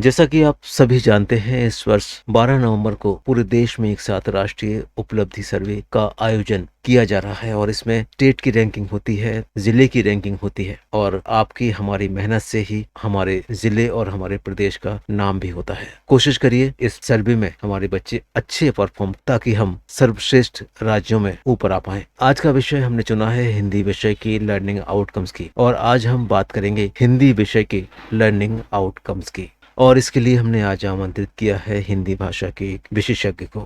जैसा कि आप सभी जानते हैं, इस वर्ष 12 नवंबर को पूरे देश में एक साथ राष्ट्रीय उपलब्धि सर्वे का आयोजन किया जा रहा है और इसमें स्टेट की रैंकिंग होती है, जिले की रैंकिंग होती है और आपकी हमारी मेहनत से ही हमारे जिले और हमारे प्रदेश का नाम भी होता है। कोशिश करिए इस सर्वे में हमारे बच्चे अच्छे परफॉर्म ताकि हम सर्वश्रेष्ठ राज्यों में ऊपर आ पाए। आज का विषय हमने चुना है हिंदी विषय की लर्निंग आउटकम्स की और आज हम बात करेंगे हिंदी विषय की लर्निंग आउटकम्स की। और इसके लिए हमने आज आमंत्रित किया है हिंदी भाषा के एक विशेषज्ञ को।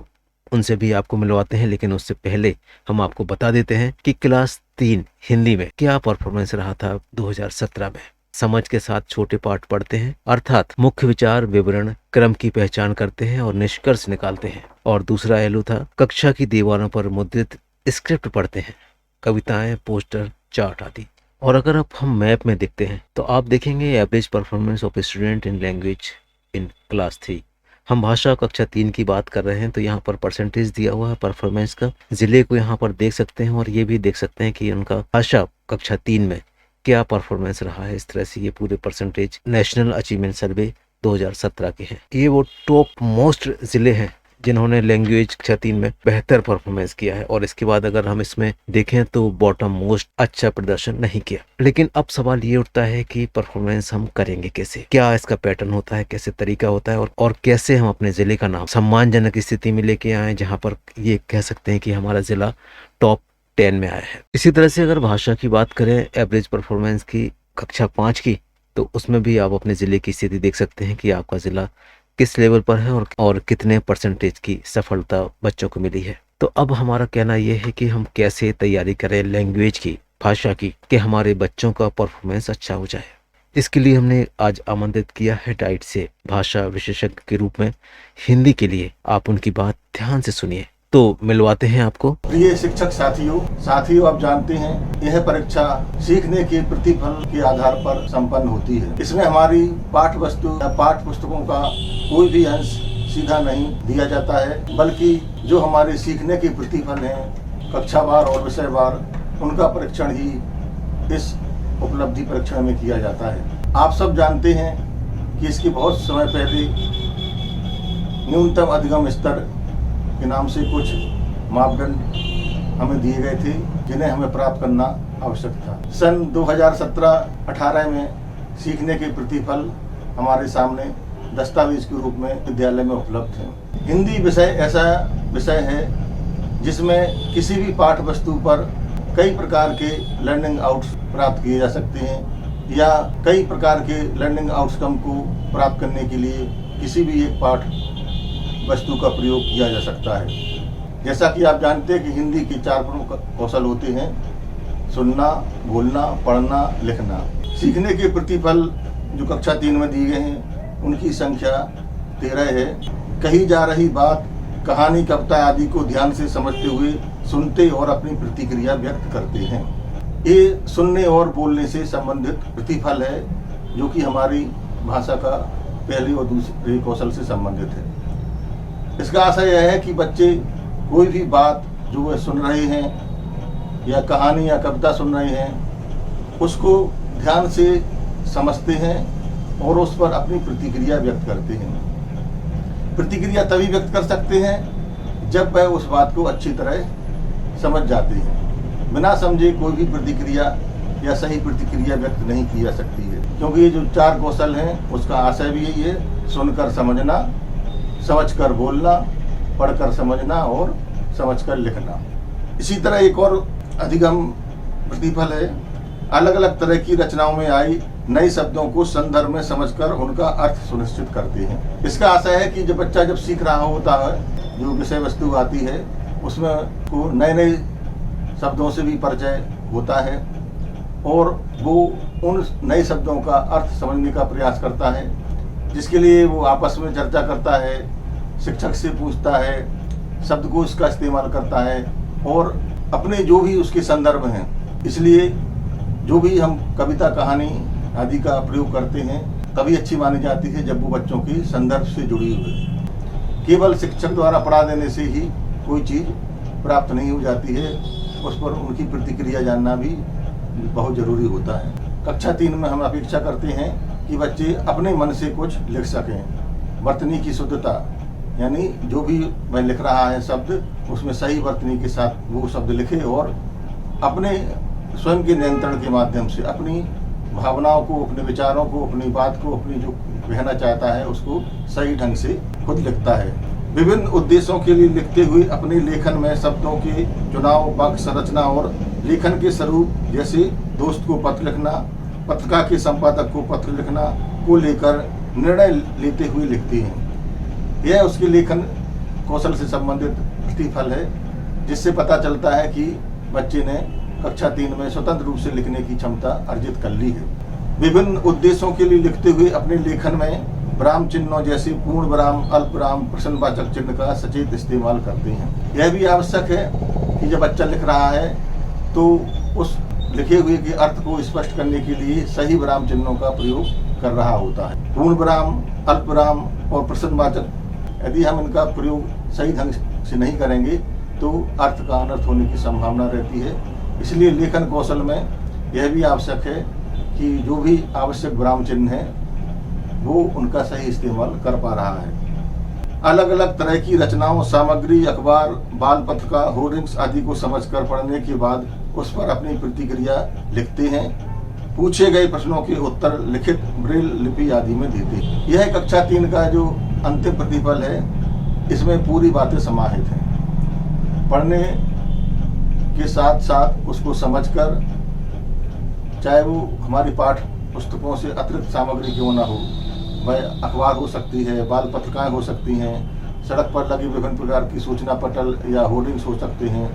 उनसे भी आपको मिलवाते हैं, लेकिन उससे पहले हम आपको बता देते हैं कि क्लास 3 हिंदी में क्या परफॉर्मेंस रहा था 2017 में। समझ के साथ छोटे पाठ पढ़ते हैं, अर्थात मुख्य विचार, विवरण, क्रम की पहचान करते हैं और निष्कर्ष निकालते हैं। और दूसरा एलू था कक्षा की दीवारों पर मुद्रित स्क्रिप्ट पढ़ते हैं, कविताएं, पोस्टर, चार्ट आदि। और अगर आप हम मैप में देखते हैं तो आप देखेंगे average performance of student in language in class 3। हम भाषा कक्षा 3 की बात कर रहे हैं तो यहाँ पर परसेंटेज दिया हुआ है परफॉर्मेंस का। जिले को यहाँ पर देख सकते हैं और ये भी देख सकते हैं कि उनका भाषा कक्षा 3 में क्या परफॉर्मेंस रहा है। इस तरह से ये पूरे परसेंटेज नेशनल अचीवमेंट सर्वे 2017 के हैं। ये वो टॉप मोस्ट जिले हैं जिन्होंने लैंग्वेज कक्षा 3 में बेहतर परफॉर्मेंस किया है। और इसके बाद अगर हम इसमें देखें तो बॉटम मोस्ट अच्छा प्रदर्शन नहीं किया। लेकिन अब सवाल ये उठता है कि परफॉर्मेंस हम करेंगे कैसे, क्या इसका पैटर्न होता है, कैसे तरीका होता है और कैसे हम अपने जिले का नाम सम्मानजनक स्थिति में लेके आए जहाँ पर ये कह सकते हैं कि हमारा जिला टॉप 10 में आया है। इसी तरह से अगर भाषा की बात करें एवरेज परफॉर्मेंस की कक्षा 5 की, तो उसमें भी आप अपने जिले की स्थिति देख सकते हैं कि आपका जिला किस लेवल पर है और कितने परसेंटेज की सफलता बच्चों को मिली है। तो अब हमारा कहना यह है कि हम कैसे तैयारी करें लैंग्वेज की, भाषा की, कि हमारे बच्चों का परफॉर्मेंस अच्छा हो जाए। इसके लिए हमने आज आमंत्रित किया है डाइट से भाषा विशेषज्ञ के रूप में हिंदी के लिए। आप उनकी बात ध्यान से सुनिए। तो मिलवाते हैं आपको। प्रिय शिक्षक साथियों, आप जानते हैं यह परीक्षा सीखने के प्रतिफल के आधार पर संपन्न होती है। इसमें हमारी पाठ्य वस्तु या पाठ्य पुस्तकों का कोई भी अंश सीधा नहीं दिया जाता है, बल्कि जो हमारे सीखने के प्रतिफल हैं कक्षावार और विषयवार, उनका परीक्षण ही इस उपलब्धि परीक्षण में किया जाता है। आप सब जानते हैं कि इसके बहुत समय पहले न्यूनतम अधिगम स्तर के नाम से कुछ मापदंड हमें दिए गए थे जिन्हें हमें प्राप्त करना आवश्यक था। सन 2017-18 में सीखने के प्रतिफल हमारे सामने दस्तावेज के रूप में विद्यालय में उपलब्ध है। हिंदी विषय ऐसा विषय है जिसमें किसी भी पाठ्य वस्तु पर कई प्रकार के लर्निंग आउट्स प्राप्त किए जा सकते हैं या कई प्रकार के लर्निंग आउटकम को प्राप्त करने के लिए किसी भी एक पाठ वस्तु का प्रयोग किया जा सकता है। जैसा कि आप जानते हैं कि हिंदी के 4 प्रमुख कौशल होते हैं: सुनना, बोलना, पढ़ना, लिखना। सीखने के प्रतिफल जो कक्षा 3 में दिए गए हैं उनकी संख्या 13 है। कही जा रही बात, कहानी, कविता आदि को ध्यान से समझते हुए सुनते और अपनी प्रतिक्रिया व्यक्त करते हैं। ये सुनने और बोलने से संबंधित प्रतिफल है जो कि हमारी भाषा का पहले और दूसरे कौशल से संबंधित है। इसका आशय यह है कि बच्चे कोई भी बात जो वे सुन रहे हैं या कहानी या कविता सुन रहे हैं उसको ध्यान से समझते हैं और उस पर अपनी प्रतिक्रिया व्यक्त करते हैं। प्रतिक्रिया तभी व्यक्त कर सकते हैं जब वह उस बात को अच्छी तरह समझ जाते हैं। बिना समझे कोई भी प्रतिक्रिया या सही प्रतिक्रिया व्यक्त नहीं की जा सकती है, क्योंकि ये जो 4 कौशल हैं उसका आशय भी यही है: सुनकर समझना, समझकर बोलना, पढ़कर समझना और समझकर लिखना। इसी तरह एक और अधिगम प्रतिफल है: अलग अलग तरह की रचनाओं में आई नए शब्दों को संदर्भ में समझकर उनका अर्थ सुनिश्चित करते हैं। इसका आशय है कि जब बच्चा जब सीख रहा होता है, जो विषय वस्तु आती है उसमें को नए नए शब्दों से भी परिचय होता है और वो उन नए शब्दों का अर्थ समझने का प्रयास करता है, जिसके लिए वो आपस में चर्चा करता है, शिक्षक से पूछता है, शब्दकोश का इस्तेमाल करता है और अपने जो भी उसके संदर्भ हैं। इसलिए जो भी हम कविता, कहानी आदि का प्रयोग करते हैं तभी अच्छी मानी जाती है जब वो बच्चों की संदर्भ से जुड़ी हुई। केवल शिक्षक द्वारा पढ़ा देने से ही कोई चीज़ प्राप्त नहीं हो जाती है, उस पर उनकी प्रतिक्रिया जानना भी बहुत ज़रूरी होता है। कक्षा 3 में हम अपेक्षा करते हैं कि बच्चे अपने मन से कुछ लिख सकें। वर्तनी की शुद्धता, यानी जो भी वह लिख रहा है शब्द, उसमें सही वर्तनी के साथ वो शब्द लिखे और अपने स्वयं के नियंत्रण के माध्यम से अपनी भावनाओं को, अपने विचारों को, अपनी बात को, अपनी जो कहना चाहता है उसको सही ढंग से खुद लिखता है। विभिन्न उद्देश्यों के लिए लिखते हुए अपने लेखन में शब्दों के चुनाव, वाक्य संरचना और लेखन के स्वरूप, जैसे दोस्त को पत्र लिखना, पत्रिका के संपादक को पत्र लिखना को लेकर निर्णय लेते हुए लिखती हैं। यह उसके लेखन कौशल से संबंधित प्रतिफल है, जिससे पता चलता है कि बच्चे ने कक्षा 3 में स्वतंत्र रूप से लिखने की क्षमता अर्जित कर ली है। विभिन्न उद्देश्यों के लिए लिखते हुए अपने लेखन में विराम चिन्हों जैसे पूर्ण विराम, अल्प विराम, प्रश्नवाचक चिन्ह का सचेत इस्तेमाल करते हैं। यह भी आवश्यक है कि जब बच्चा लिख रहा है तो उस लिखे हुए के अर्थ को स्पष्ट करने के लिए सही विराम चिन्हों का प्रयोग कर रहा होता है। पूर्ण विराम, अल्प विराम और प्रश्नवाचक, यदि हम इनका प्रयोग सही ढंग से नहीं करेंगे तो अर्थ का अनर्थ होने की संभावना रहती है। इसलिए लेखन कौशल में यह भी आवश्यक है कि जो भी आवश्यक विराम चिन्ह है वो उनका सही इस्तेमाल कर पा रहा है। अलग अलग तरह की रचनाओं, सामग्री, अखबार, बाल पत्रिका, होर्डिंग्स आदि को समझकर पढ़ने के बाद उस पर अपनी प्रतिक्रिया लिखते हैं। पूछे गए प्रश्नों के उत्तर लिखित ब्रेल लिपि आदि में देते हैं। यह कक्षा 3 का जो अंतिम प्रतिफल है, इसमें पूरी बातें समाहित हैं। पढ़ने के साथ साथ उसको समझकर, चाहे वो हमारी पाठ पुस्तकों से अतिरिक्त सामग्री क्यों ना हो, वह अखबार हो सकती है, बाल पत्रिकाएं हो सकती हैं, सड़क पर लगी विभिन्न प्रकार की सूचना पटल या होर्डिंग्स हो सकते हैं।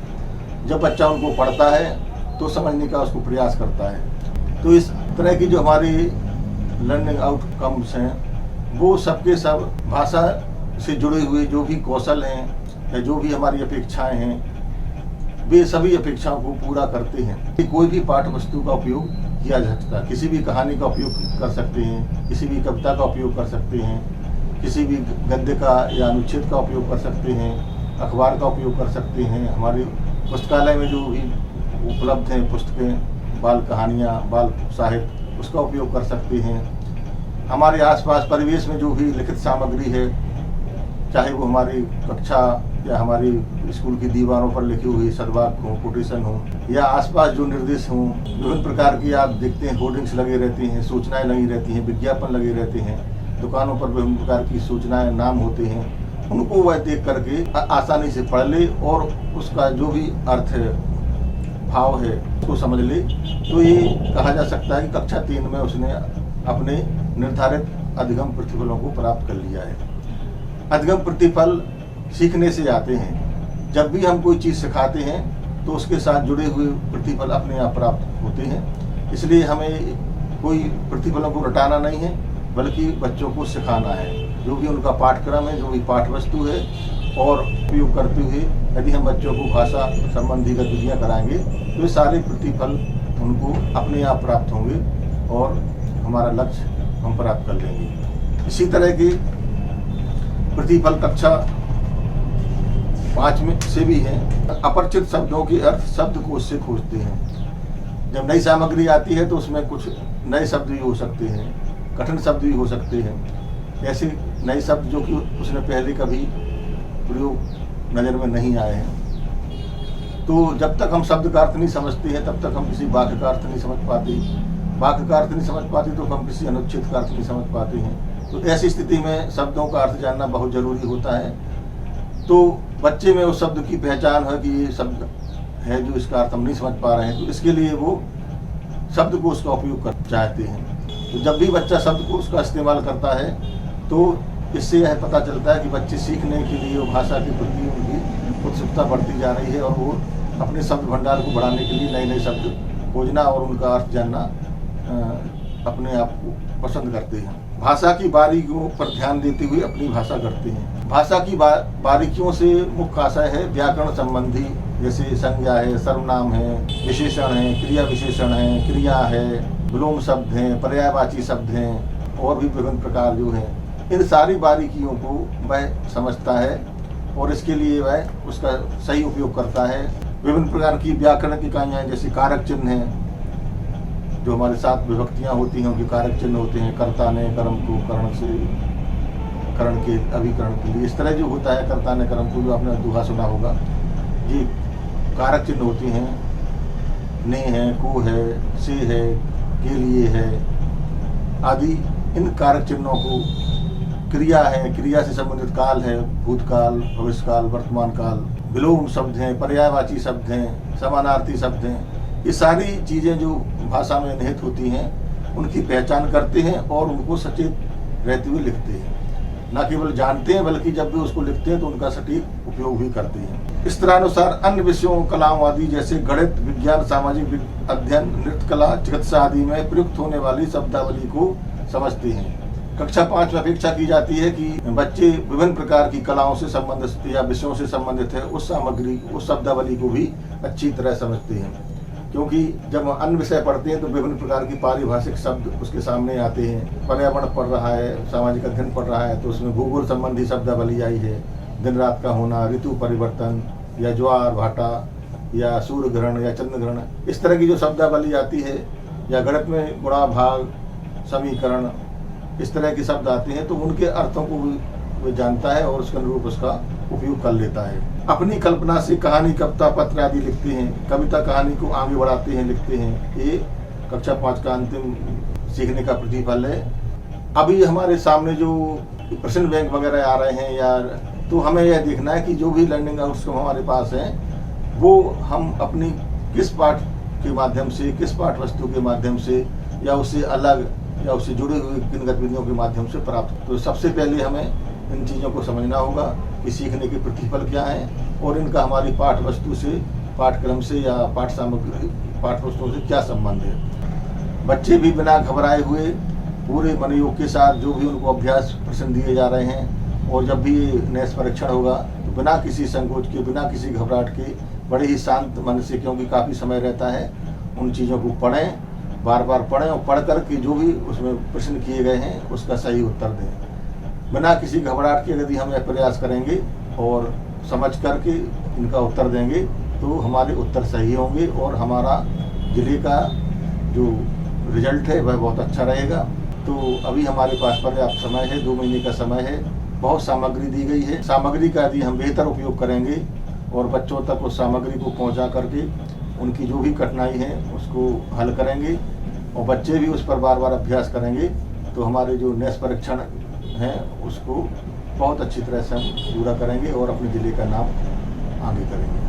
जब बच्चा उनको पढ़ता है तो समझने का उसको प्रयास करता है। तो इस तरह की जो हमारी लर्निंग आउटकम्स हैं वो सबके सब भाषा से जुड़े हुए जो भी कौशल हैं या जो भी हमारी अपेक्षाएं हैं, वे सभी अपेक्षाओं को पूरा करते हैं। कोई भी पाठ्य वस्तु का उपयोग किया जा सकता है, किसी भी कहानी का उपयोग कर सकते हैं, किसी भी कविता का उपयोग कर सकते हैं, किसी भी गद्य का या अनुच्छेद का उपयोग कर सकते हैं, अखबार का उपयोग कर सकते हैं। हमारे पुस्तकालय में जो भी उपलब्ध हैं पुस्तकें, बाल कहानियाँ, बाल साहित्य, उसका उपयोग कर सकते हैं। हमारे आसपास परिवेश में जो भी लिखित सामग्री है, चाहे वो हमारी कक्षा या हमारी स्कूल की दीवारों पर लिखी हुई सदवाक्य हो, कोटेशन हो, या आसपास जो निर्देश हों, विभिन्न प्रकार की आप देखते हैं होर्डिंग्स लगे रहती हैं, सूचनाएं लगी रहती हैं, विज्ञापन लगे रहते हैं, दुकानों पर विभिन्न प्रकार की सूचनाएं, नाम होते हैं, उनको वह देख करके आसानी से पढ़ ले और उसका जो भी अर्थ है, भाव है, उसको समझ ले। तो ये कहा जा सकता है कि कक्षा 3 में उसने अपने निर्धारित अधिगम प्रतिफलों को प्राप्त कर लिया है। अधिगम प्रतिफल सीखने से आते हैं। जब भी हम कोई चीज़ सिखाते हैं तो उसके साथ जुड़े हुए प्रतिफल अपने आप प्राप्त होते हैं। इसलिए हमें कोई प्रतिफलों को रटाना नहीं है, बल्कि बच्चों को सिखाना है। जो भी उनका पाठ्यक्रम है, जो भी पाठ्य वस्तु है, और उपयोग करते हुए यदि हम बच्चों को भाषा संबंधी गतिविधियाँ कराएंगे तो ये सारे प्रतिफल उनको अपने आप प्राप्त होंगे और हमारा लक्ष्य हम प्राप्त कर लेंगे। इसी तरह के प्रतिफल कक्षा 5 में से भी हैं। अपरिचित शब्दों के अर्थ शब्दकोश से खोजते हैं। जब नई सामग्री आती है तो उसमें कुछ नए शब्द भी हो सकते हैं, कठिन शब्द भी हो सकते हैं, ऐसे नए शब्द जो कि उसने पहले कभी प्रयोग नज़र में नहीं आए हैं। तो जब तक हम शब्द का अर्थ नहीं समझते हैं तब तक हम किसी वाक्य का अर्थ नहीं समझ पाते। वाक्य का अर्थ नहीं समझ पाते तो हम किसी अनुच्छेद का अर्थ नहीं समझ पाते हैं। तो ऐसी स्थिति में शब्दों का अर्थ जानना बहुत ज़रूरी होता है। तो बच्चे में उस शब्द की पहचान है कि ये शब्द है जो इसका अर्थ हम नहीं समझ पा रहे हैं, तो इसके लिए वो शब्द को उसका उपयोग कर चाहते हैं। तो जब भी बच्चा शब्द को उसका इस्तेमाल करता है तो इससे यह पता चलता है कि बच्चे सीखने के लिए वो भाषा के प्रति उनकी उत्सुकता बढ़ती जा रही है और वो अपने शब्द भंडार को बढ़ाने के लिए नए नए शब्द खोजना और उनका अर्थ जानना अपने आप को पसंद करते हैं। भाषा की बारीकियों पर ध्यान देते हुए अपनी भाषा करते हैं। भाषा की बारीकियों से मुख्य आशय है व्याकरण संबंधी, जैसे संज्ञा है, सर्वनाम है, विशेषण है, क्रिया विशेषण है, क्रिया है, विलोम शब्द हैं, पर्यायवाची शब्द हैं और भी विभिन्न प्रकार जो हैं, इन सारी बारीकियों को वह समझता है और इसके लिए वह उसका सही उपयोग करता है। विभिन्न प्रकार की व्याकरण की इकाइयाँ जैसे कारक चिन्ह हैं, जो हमारे 7 विभक्तियाँ होती हैं उनके कारक चिन्ह होते हैं। कर्ता ने कर्म को करण से करण के अभिकरण के लिए, इस तरह जो होता है कर्ता ने कर्म को, जो आपने दोहा सुना होगा, ये कारक चिन्ह होती हैं। ने है, को है, से है, के लिए है आदि। इन कारक चिन्हों को क्रिया है, क्रिया से संबंधित काल है, भूतकाल, भविष्यकाल, वर्तमान काल, विलोम शब्द हैं, पर्यायवाची शब्द हैं, समानार्थी शब्द हैं। ये सारी चीज़ें जो भाषा में निहित होती हैं उनकी पहचान करते हैं और उनको सचेत रहते हुए लिखते हैं। न केवल जानते हैं बल्कि जब भी उसको लिखते हैं तो उनका सटीक उपयोग भी करते हैं। इस तरह अनुसार अन्य विषयों, कलाओं आदि जैसे गणित, विज्ञान, सामाजिक अध्ययन, नृत्य कला, चिकित्सा आदि में प्रयुक्त होने वाली शब्दावली को समझते हैं। कक्षा 5 में अपेक्षा की जाती है कि बच्चे विभिन्न प्रकार की कलाओं से संबंधित या विषयों से संबंधित है उस सामग्री, उस शब्दावली को भी अच्छी तरह समझते हैं, क्योंकि जब अन्य विषय पढ़ते हैं तो विभिन्न प्रकार की पारिभाषिक शब्द उसके सामने आते हैं। पर्यावरण पढ़ रहा है, सामाजिक अध्ययन पढ़ रहा है तो उसमें भूगोल संबंधी शब्दावली आई है, दिन रात का होना, ऋतु परिवर्तन या ज्वार भाटा या सूर्य ग्रहण या चंद्र ग्रहण, इस तरह की जो शब्दावली आती है, या गणित में गुणा भाग, समीकरण, इस तरह के शब्द आते हैं तो उनके अर्थों को वो जानता है और उसके अनुरूप उसका उपयोग कर लेता है। अपनी कल्पना से कहानी, कविता, पत्र आदि लिखते हैं, कविता कहानी को आगे बढ़ाते हैं, लिखते हैं। ये कक्षा 5 का अंतिम सीखने का प्रतिफल है। अभी हमारे सामने जो प्रश्न बैंक वगैरह आ रहे हैं यार, तो हमें यह देखना है कि जो भी लर्निंग आउटकम हमारे पास हैं वो हम अपनी किस पाठ के माध्यम से, किस पाठ वस्तु के माध्यम से या उससे अलग या उससे जुड़े हुए किन गतिविधियों के माध्यम से प्राप्त। तो सबसे पहले हमें इन चीज़ों को समझना होगा कि सीखने के प्रतिफल क्या हैं और इनका हमारी पाठ वस्तु से, पाठ्यक्रम से या पाठ सामग्री, पाठ वस्तुओं से क्या संबंध है। बच्चे भी बिना घबराए हुए पूरे मनोयोग के साथ जो भी उनको अभ्यास प्रश्न दिए जा रहे हैं और जब भी नेस परीक्षण होगा तो बिना किसी संकोच के, बिना किसी घबराहट के, बड़े ही शांत मन से, क्योंकि काफ़ी समय रहता है, उन चीज़ों को पढ़ें, बार बार पढ़ें और पढ़ कर के जो भी उसमें प्रश्न किए गए हैं उसका सही उत्तर दें। बिना किसी घबराहट के यदि हम यह प्रयास करेंगे और समझ कर के इनका उत्तर देंगे तो हमारे उत्तर सही होंगे और हमारा जिले का जो रिजल्ट है वह बहुत अच्छा रहेगा। तो अभी हमारे पास पर्याप्त समय है, 2 महीने का समय है, बहुत सामग्री दी गई है। सामग्री का यदि हम बेहतर उपयोग करेंगे और बच्चों तक उस सामग्री को पहुंचा करके उनकी जो भी कठिनाई है उसको हल करेंगे और बच्चे भी उस पर बार बार अभ्यास करेंगे तो हमारे जो नेस परीक्षण हैं उसको बहुत अच्छी तरह से हम पूरा करेंगे और अपने जिले का नाम आगे करेंगे।